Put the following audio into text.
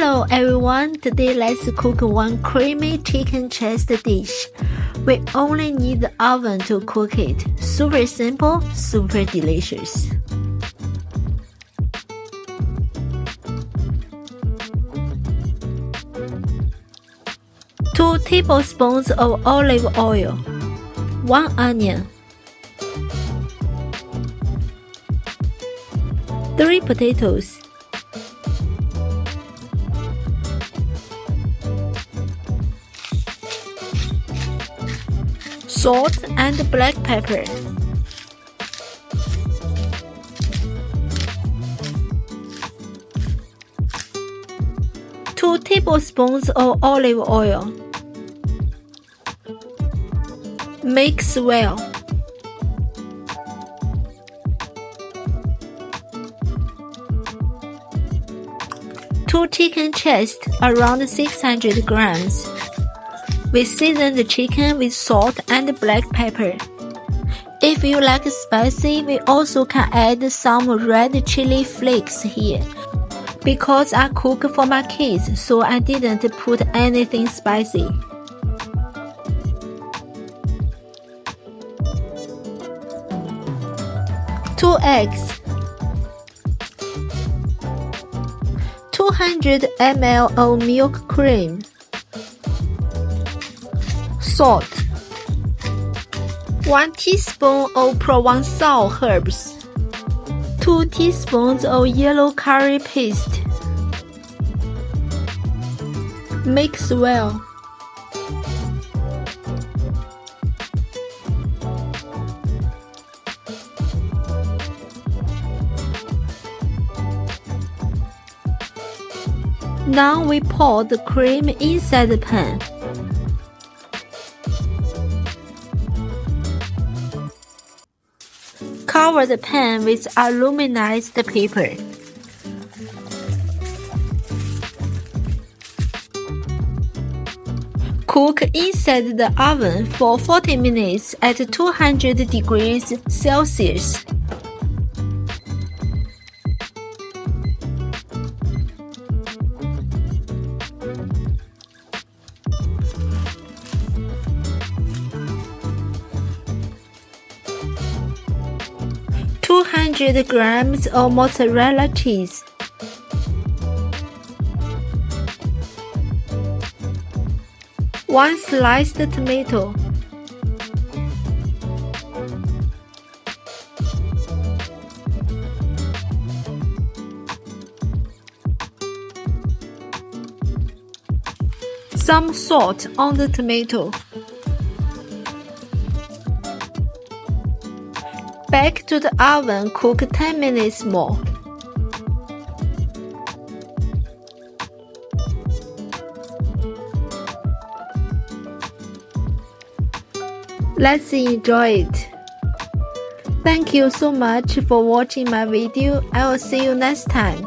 Hello everyone, today let's cook one creamy chicken chest dish. We only need the oven to cook it. Super simple, super delicious. 2 tablespoons of olive oil, 1 onion, 3 potatoes, salt and black pepper. Two tablespoons of olive oil. Mix well. Two chicken chest, around 600 grams. We season the chicken with salt and black pepper. If you like spicy, we also can add some red chili flakes here. Because I cook for my kids, so I didn't put anything spicy. Two eggs. 200 ml of milk cream. Salt, 1 teaspoon of provencal herbs, 2 teaspoons of yellow curry paste. Mix well. Now we pour the cream inside the pan. Cover the pan with aluminized paper. Cook inside the oven for 40 minutes at 200 degrees Celsius. $200 grams of mozzarella cheese, 1 sliced tomato, some salt on the tomato. Back to the oven, cook 10 minutes more. Let's enjoy it. Thank you so much for watching my video. I will see you next time.